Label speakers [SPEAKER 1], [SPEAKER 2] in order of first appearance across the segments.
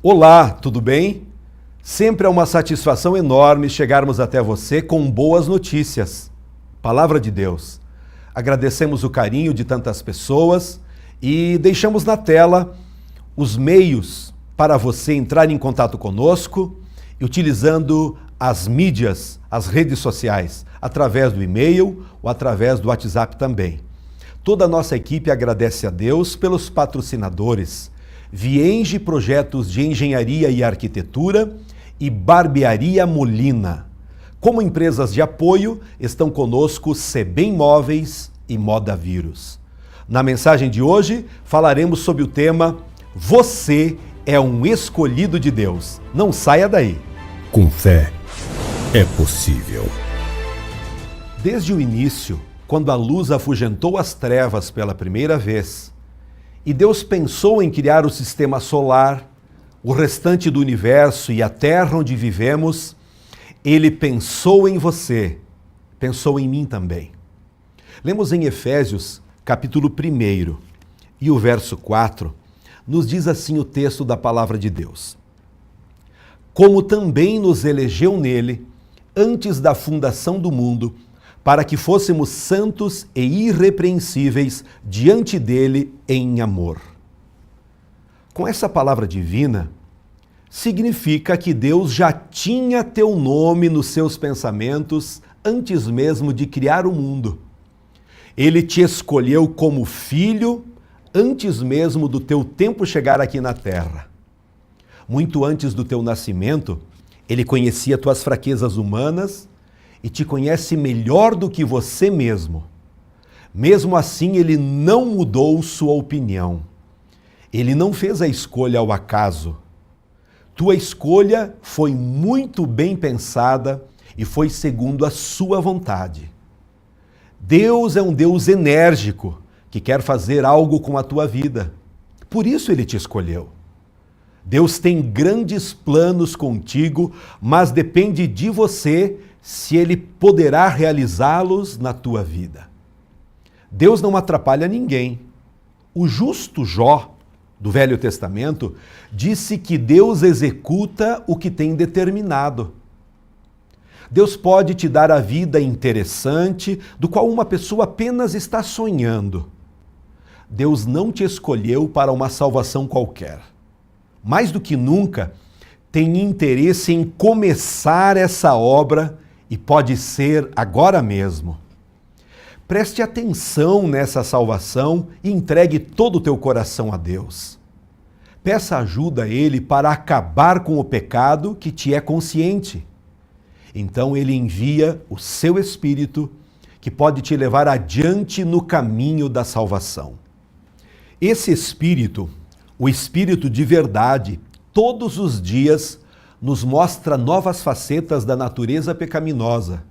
[SPEAKER 1] Olá, tudo bem? Sempre é uma satisfação enorme chegarmos até você com boas notícias. Palavra de Deus. Agradecemos o carinho de tantas pessoas e deixamos na tela os meios para você entrar em contato conosco, utilizando as mídias, as redes sociais, através do e-mail ou através do WhatsApp também. Toda a nossa equipe agradece a Deus pelos patrocinadores Vienge Projetos de Engenharia e Arquitetura e Barbearia Molina. Como empresas de apoio, estão conosco Sebem Móveis e Moda Vírus. Na mensagem de hoje, falaremos sobre o tema Você é um escolhido de Deus. Não saia daí.
[SPEAKER 2] Com fé, é possível.
[SPEAKER 1] Desde o início, quando a luz afugentou as trevas pela primeira vez, e Deus pensou em criar o sistema solar, o restante do universo e a terra onde vivemos, Ele pensou em você, pensou em mim também. Lemos em Efésios, capítulo 1, e o verso 4, nos diz assim o texto da palavra de Deus. Como também nos elegeu nele, antes da fundação do mundo, para que fôssemos santos e irrepreensíveis diante dele em amor. Com essa palavra divina, significa que Deus já tinha teu nome nos seus pensamentos antes mesmo de criar o mundo. Ele te escolheu como filho antes mesmo do teu tempo chegar aqui na terra. Muito antes do teu nascimento, Ele conhecia tuas fraquezas humanas e te conhece melhor do que você mesmo. Mesmo assim, Ele não mudou sua opinião. Ele não fez a escolha ao acaso. Tua escolha foi muito bem pensada e foi segundo a sua vontade. Deus é um Deus enérgico que quer fazer algo com a tua vida. Por isso Ele te escolheu. Deus tem grandes planos contigo, mas depende de você se Ele poderá realizá-los na tua vida. Deus não atrapalha ninguém. O justo Jó, do Velho Testamento, disse que Deus executa o que tem determinado. Deus pode te dar a vida interessante, do qual uma pessoa apenas está sonhando. Deus não te escolheu para uma salvação qualquer. Mais do que nunca, tem interesse em começar essa obra e pode ser agora mesmo. Preste atenção nessa salvação e entregue todo o teu coração a Deus. Peça ajuda a Ele para acabar com o pecado que te é consciente. Então Ele envia o seu Espírito, que pode te levar adiante no caminho da salvação. Esse Espírito, o Espírito de verdade, todos os dias nos mostra novas facetas da natureza pecaminosa,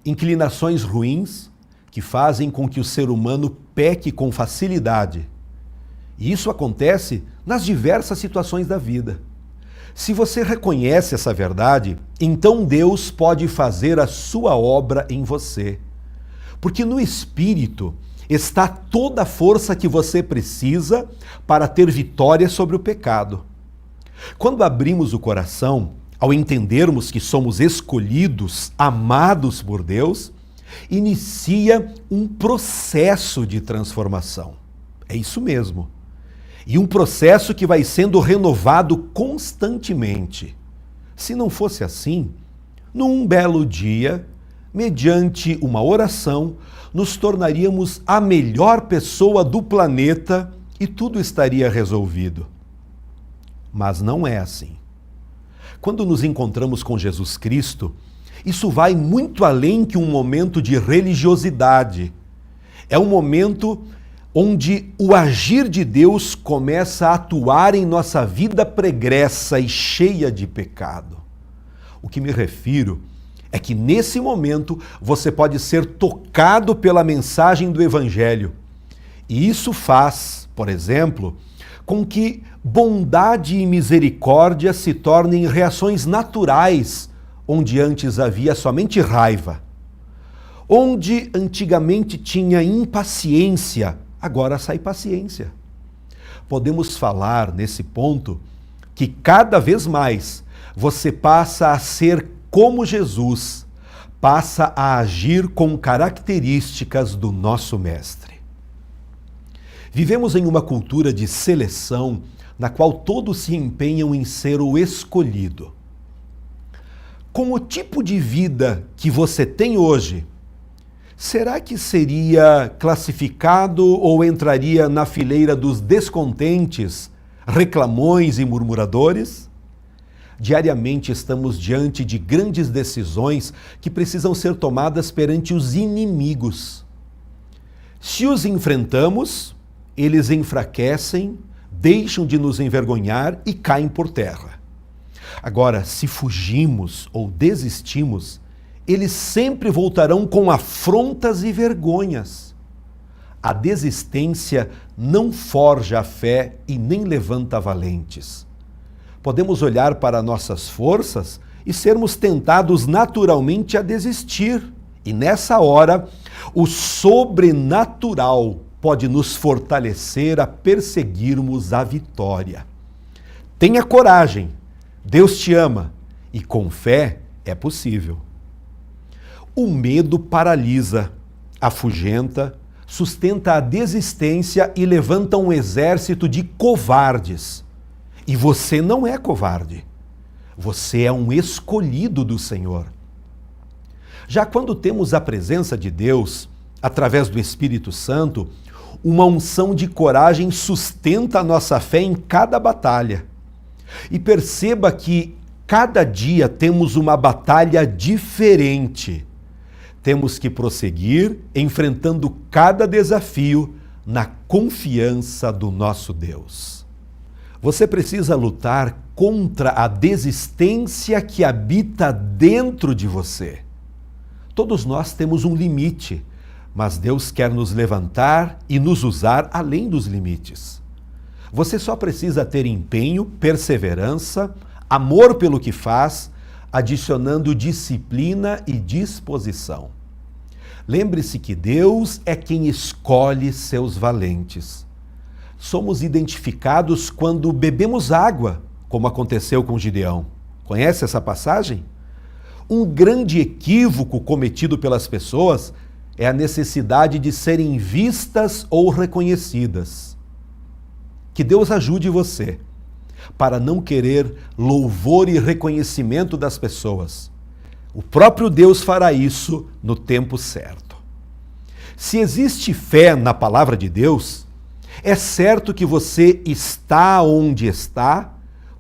[SPEAKER 1] inclinações ruins que fazem com que o ser humano peque com facilidade. E isso acontece nas diversas situações da vida. Se você reconhece essa verdade, então Deus pode fazer a sua obra em você. Porque no Espírito está toda a força que você precisa para ter vitória sobre o pecado. Quando abrimos o coração, ao entendermos que somos escolhidos, amados por Deus, inicia um processo de transformação. É isso mesmo. E um processo que vai sendo renovado constantemente. Se não fosse assim, num belo dia, mediante uma oração, nos tornaríamos a melhor pessoa do planeta e tudo estaria resolvido. Mas não é assim. Quando nos encontramos com Jesus Cristo, isso vai muito além que um momento de religiosidade. É um momento onde o agir de Deus começa a atuar em nossa vida pregressa e cheia de pecado. O que me refiro é que nesse momento você pode ser tocado pela mensagem do Evangelho. E isso faz, por exemplo, com que bondade e misericórdia se tornem reações naturais, onde antes havia somente raiva. Onde antigamente tinha impaciência, agora sai paciência. Podemos falar nesse ponto que cada vez mais você passa a ser como Jesus, passa a agir com características do nosso Mestre. Vivemos em uma cultura de seleção na qual todos se empenham em ser o escolhido. Com o tipo de vida que você tem hoje, será que seria classificado ou entraria na fileira dos descontentes, reclamões e murmuradores? Diariamente estamos diante de grandes decisões que precisam ser tomadas perante os inimigos. Se os enfrentamos, eles enfraquecem, deixam de nos envergonhar e caem por terra. Agora, se fugimos ou desistimos, eles sempre voltarão com afrontas e vergonhas. A desistência não forja a fé e nem levanta valentes. Podemos olhar para nossas forças e sermos tentados naturalmente a desistir. E nessa hora, o sobrenatural pode nos fortalecer a perseguirmos a vitória. Tenha coragem, Deus te ama e com fé é possível. O medo paralisa, afugenta, sustenta a desistência e levanta um exército de covardes. E você não é covarde. Você é um escolhido do Senhor. Já quando temos a presença de Deus, através do Espírito Santo, uma unção de coragem sustenta a nossa fé em cada batalha. E perceba que cada dia temos uma batalha diferente. Temos que prosseguir enfrentando cada desafio na confiança do nosso Deus. Você precisa lutar contra a desistência que habita dentro de você. Todos nós temos um limite, mas Deus quer nos levantar e nos usar além dos limites. Você só precisa ter empenho, perseverança, amor pelo que faz, adicionando disciplina e disposição. Lembre-se que Deus é quem escolhe seus valentes. Somos identificados quando bebemos água, como aconteceu com Gideão. Conhece essa passagem? Um grande equívoco cometido pelas pessoas é a necessidade de serem vistas ou reconhecidas. Que Deus ajude você para não querer louvor e reconhecimento das pessoas. O próprio Deus fará isso no tempo certo. Se existe fé na palavra de Deus, é certo que você está onde está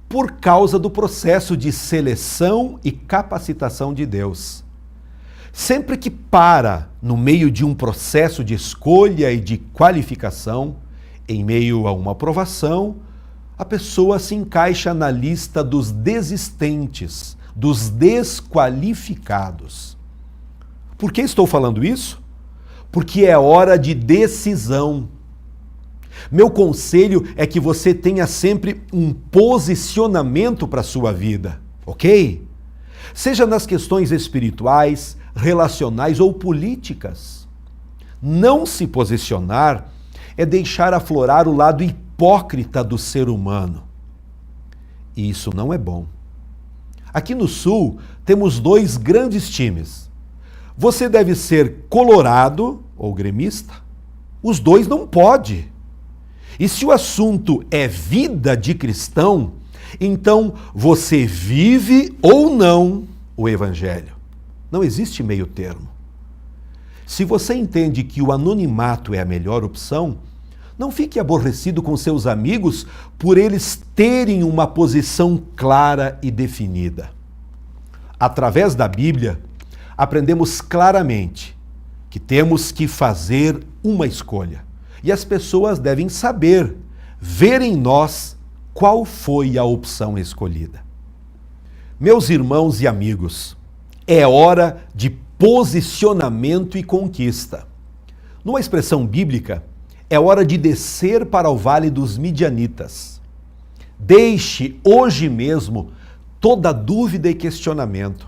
[SPEAKER 1] por causa do processo de seleção e capacitação de Deus. Sempre que para no meio de um processo de escolha e de qualificação, em meio a uma aprovação, a pessoa se encaixa na lista dos desistentes, dos desqualificados. Por que estou falando isso? Porque é hora de decisão. Meu conselho é que você tenha sempre um posicionamento para a sua vida, ok? Seja nas questões espirituais, relacionais ou políticas. Não se posicionar é deixar aflorar o lado hipócrita do ser humano. E isso não é bom. Aqui no Sul, temos 2 grandes times. Você deve ser colorado ou gremista. Os 2 não pode. E se o assunto é vida de cristão, então você vive ou não o Evangelho. Não existe meio termo. Se você entende que o anonimato é a melhor opção, não fique aborrecido com seus amigos por eles terem uma posição clara e definida. Através da Bíblia, aprendemos claramente que temos que fazer uma escolha. E as pessoas devem saber, ver em nós qual foi a opção escolhida. Meus irmãos e amigos, é hora de posicionamento e conquista. Numa expressão bíblica, é hora de descer para o vale dos midianitas. Deixe hoje mesmo toda dúvida e questionamento.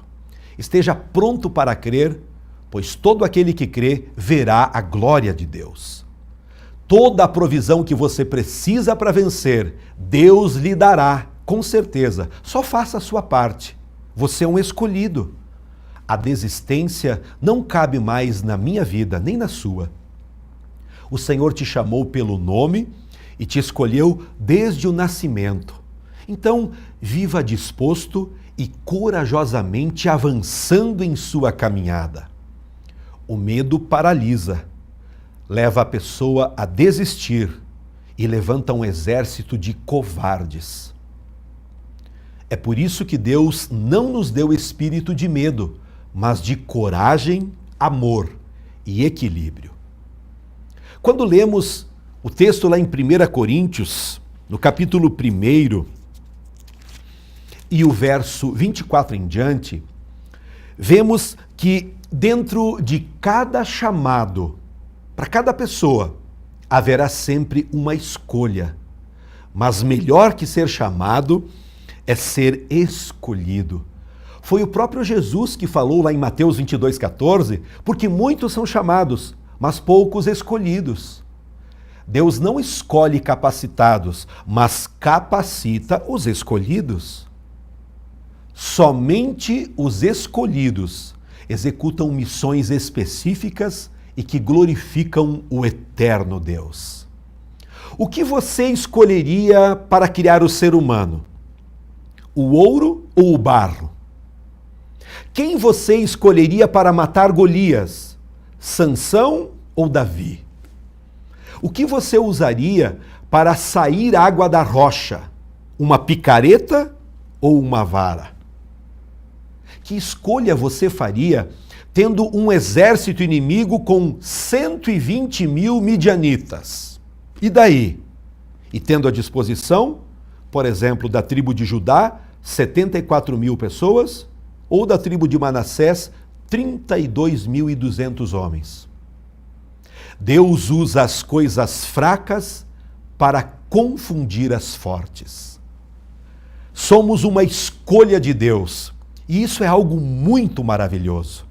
[SPEAKER 1] Esteja pronto para crer, pois todo aquele que crê verá a glória de Deus. Toda a provisão que você precisa para vencer, Deus lhe dará com certeza, só faça a sua parte. Você é um escolhido. A desistência não cabe mais na minha vida, nem na sua. O Senhor te chamou pelo nome e te escolheu desde o nascimento. Então, viva disposto e corajosamente avançando em sua caminhada. O medo paralisa, leva a pessoa a desistir e levanta um exército de covardes. É por isso que Deus não nos deu espírito de medo, mas de coragem, amor e equilíbrio. Quando lemos o texto lá em 1 Coríntios, no capítulo 1 e o verso 24 em diante, vemos que dentro de cada chamado, para cada pessoa, haverá sempre uma escolha. Mas melhor que ser chamado é ser escolhido. Foi o próprio Jesus que falou lá em Mateus 22,14, porque muitos são chamados, mas poucos escolhidos. Deus não escolhe capacitados, mas capacita os escolhidos. Somente os escolhidos executam missões específicas e que glorificam o eterno Deus. O que você escolheria para criar o ser humano? O ouro ou o barro? Quem você escolheria para matar Golias? Sansão ou Davi? O que você usaria para sair água da rocha? Uma picareta ou uma vara? Que escolha você faria tendo um exército inimigo com 120 mil midianitas? E daí? E tendo à disposição, por exemplo, da tribo de Judá, 74 mil pessoas, ou da tribo de Manassés, 32.200 homens. Deus usa as coisas fracas para confundir as fortes. Somos uma escolha de Deus, e isso é algo muito maravilhoso.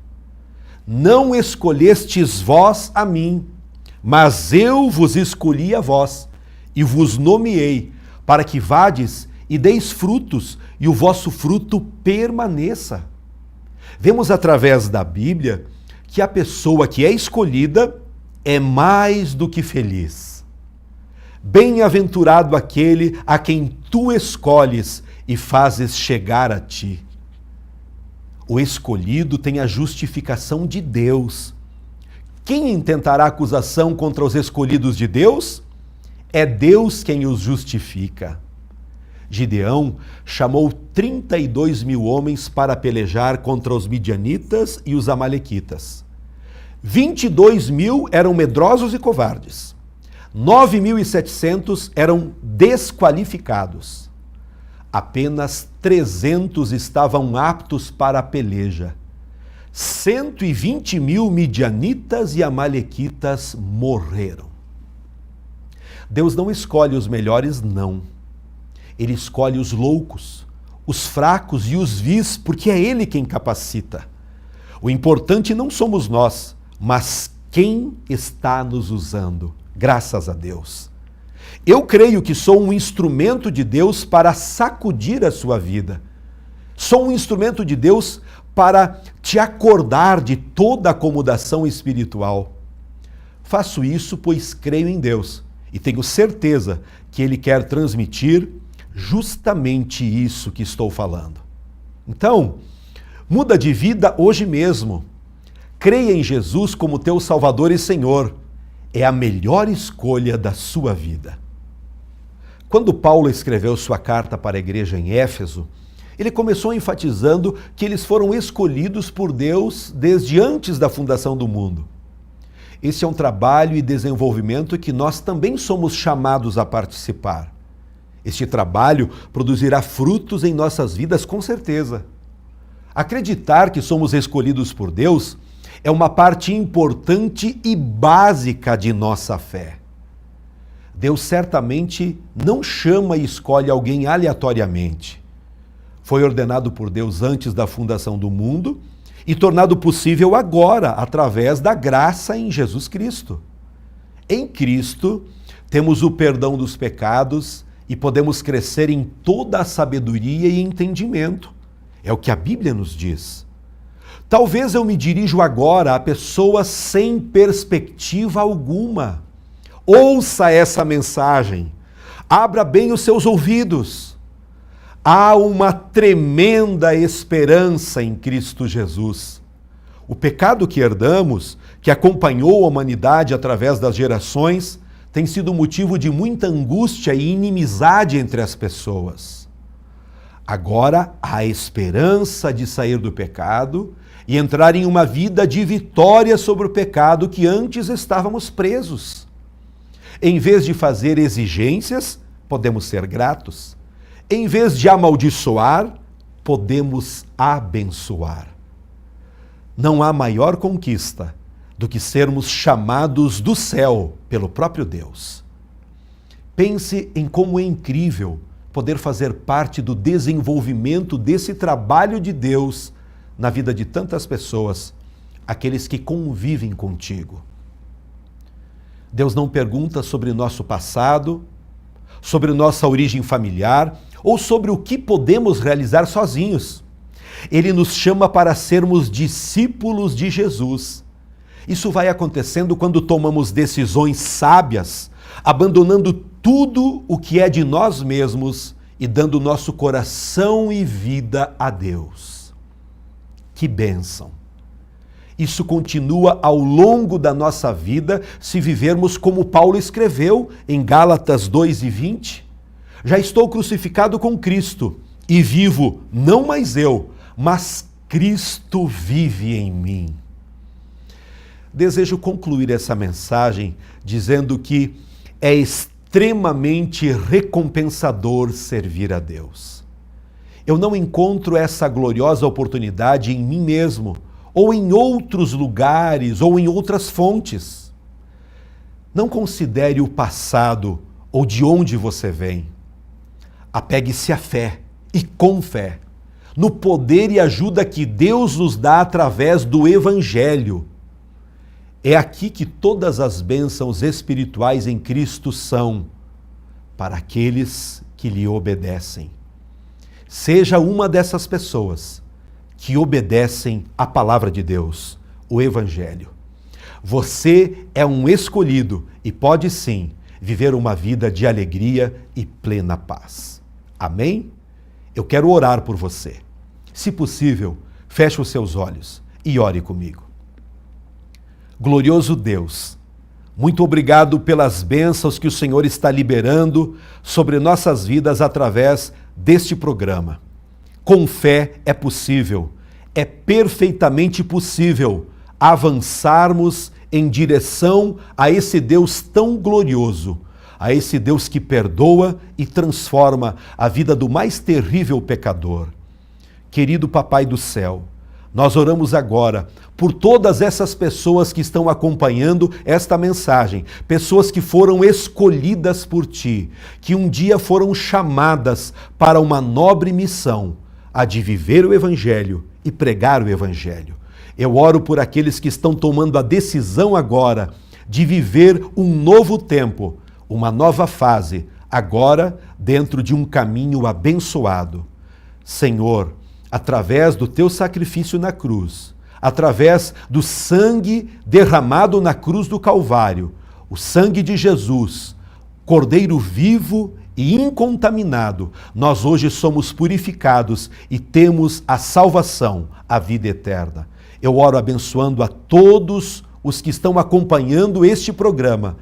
[SPEAKER 1] Não escolhestes vós a mim, mas eu vos escolhi a vós, e vos nomeei, para que vades e deis frutos, e o vosso fruto permaneça. Vemos através da Bíblia que a pessoa que é escolhida é mais do que feliz. Bem-aventurado aquele a quem tu escolhes e fazes chegar a ti. O escolhido tem a justificação de Deus. Quem intentará acusação contra os escolhidos de Deus? É Deus quem os justifica. Gideão chamou 32 mil homens para pelejar contra os midianitas e os amalequitas. 22 mil eram medrosos e covardes. 9.700 eram desqualificados. Apenas 300 estavam aptos para a peleja. 120 mil midianitas e amalequitas morreram. Deus não escolhe os melhores, não. Ele escolhe os loucos, os fracos e os vis, porque é Ele quem capacita. O importante não somos nós, mas quem está nos usando. Graças a Deus. Eu creio que sou um instrumento de Deus para sacudir a sua vida. Sou um instrumento de Deus para te acordar de toda acomodação espiritual. Faço isso pois creio em Deus e tenho certeza que Ele quer transmitir justamente isso que estou falando. Então, muda de vida hoje mesmo. Creia em Jesus como teu Salvador e Senhor. É a melhor escolha da sua vida. Quando Paulo escreveu sua carta para a igreja em Éfeso, ele começou enfatizando que eles foram escolhidos por Deus desde antes da fundação do mundo. Esse é um trabalho e desenvolvimento que nós também somos chamados a participar. Este trabalho produzirá frutos em nossas vidas, com certeza. Acreditar que somos escolhidos por Deus é uma parte importante e básica de nossa fé. Deus certamente não chama e escolhe alguém aleatoriamente. Foi ordenado por Deus antes da fundação do mundo e tornado possível agora, através da graça em Jesus Cristo. Em Cristo, temos o perdão dos pecados e podemos crescer em toda a sabedoria e entendimento. É o que a Bíblia nos diz. Talvez eu me dirijo agora a pessoas sem perspectiva alguma. Ouça essa mensagem. Abra bem os seus ouvidos. Há uma tremenda esperança em Cristo Jesus. O pecado que herdamos, que acompanhou a humanidade através das gerações, tem sido motivo de muita angústia e inimizade entre as pessoas. Agora há esperança de sair do pecado e entrar em uma vida de vitória sobre o pecado que antes estávamos presos. Em vez de fazer exigências, podemos ser gratos. Em vez de amaldiçoar, podemos abençoar. Não há maior conquista do que sermos chamados do céu pelo próprio Deus. Pense em como é incrível poder fazer parte do desenvolvimento desse trabalho de Deus na vida de tantas pessoas, aqueles que convivem contigo. Deus não pergunta sobre nosso passado, sobre nossa origem familiar ou sobre o que podemos realizar sozinhos. Ele nos chama para sermos discípulos de Jesus. Isso vai acontecendo quando tomamos decisões sábias, abandonando tudo o que é de nós mesmos e dando nosso coração e vida a Deus. Que bênção! Isso continua ao longo da nossa vida se vivermos como Paulo escreveu em Gálatas 2:20. Já estou crucificado com Cristo e vivo não mais eu, mas Cristo vive em mim. Desejo concluir essa mensagem dizendo que é extremamente recompensador servir a Deus. Eu não encontro essa gloriosa oportunidade em mim mesmo, ou em outros lugares, ou em outras fontes. Não considere o passado ou de onde você vem. Apegue-se à fé e com fé, no poder e ajuda que Deus nos dá através do Evangelho. É aqui que todas as bênçãos espirituais em Cristo são para aqueles que lhe obedecem. Seja uma dessas pessoas que obedecem à palavra de Deus, o Evangelho. Você é um escolhido e pode sim viver uma vida de alegria e plena paz. Amém? Eu quero orar por você. Se possível, feche os seus olhos e ore comigo. Glorioso Deus, muito obrigado pelas bênçãos que o Senhor está liberando sobre nossas vidas através deste programa. Com fé é possível, é perfeitamente possível avançarmos em direção a esse Deus tão glorioso, a esse Deus que perdoa e transforma a vida do mais terrível pecador. Querido Papai do céu, nós oramos agora por todas essas pessoas que estão acompanhando esta mensagem, pessoas que foram escolhidas por Ti, que um dia foram chamadas para uma nobre missão, a de viver o Evangelho e pregar o Evangelho. Eu oro por aqueles que estão tomando a decisão agora de viver um novo tempo, uma nova fase, agora dentro de um caminho abençoado. Senhor, através do Teu sacrifício na cruz, através do sangue derramado na cruz do Calvário, o sangue de Jesus, Cordeiro vivo e incontaminado, nós hoje somos purificados e temos a salvação, a vida eterna. Eu oro abençoando a todos os que estão acompanhando este programa,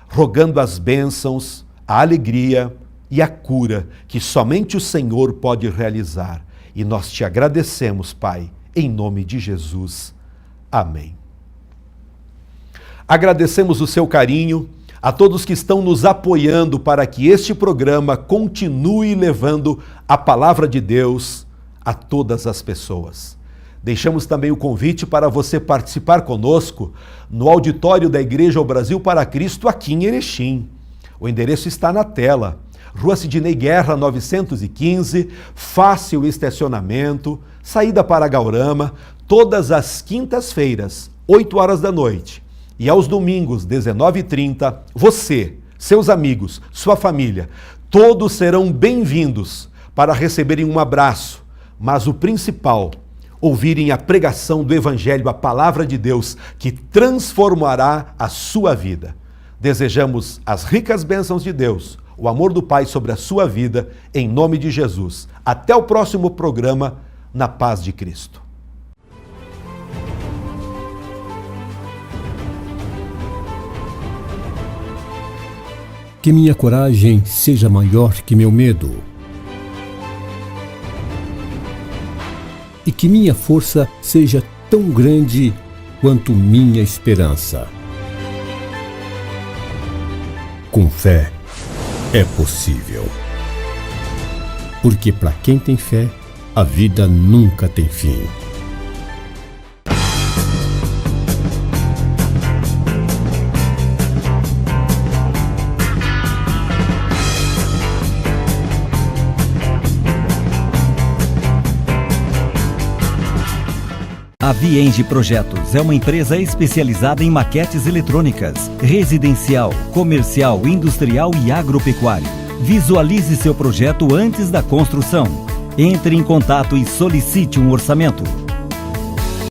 [SPEAKER 1] rogando as bênçãos, a alegria e a cura que somente o Senhor pode realizar. E nós te agradecemos, Pai, em nome de Jesus. Amém. Agradecemos o seu carinho, a todos que estão nos apoiando para que este programa continue levando a palavra de Deus a todas as pessoas. Deixamos também o convite para você participar conosco no auditório da Igreja ao Brasil para Cristo aqui em Erechim. O endereço está na tela. Rua Sidney Guerra, 915, fácil estacionamento, saída para Gaurama, todas as quintas-feiras, 8 horas da noite. E aos domingos, 19h30, você, seus amigos, sua família, Todos serão bem-vindos para receberem um abraço, mas o principal, ouvirem a pregação do Evangelho, a palavra de Deus, que transformará a sua vida. Desejamos as ricas bênçãos de Deus, o amor do Pai sobre a sua vida, em nome de Jesus. Até o próximo programa, na paz de Cristo.
[SPEAKER 2] Que minha coragem seja maior que meu medo. E que minha força seja tão grande quanto minha esperança. Com fé é possível. Porque para quem tem fé, a vida nunca tem fim.
[SPEAKER 3] A Vienge Projetos é uma empresa especializada em maquetes eletrônicas, residencial, comercial, industrial e agropecuário. Visualize seu projeto antes da construção. Entre em contato e solicite um orçamento.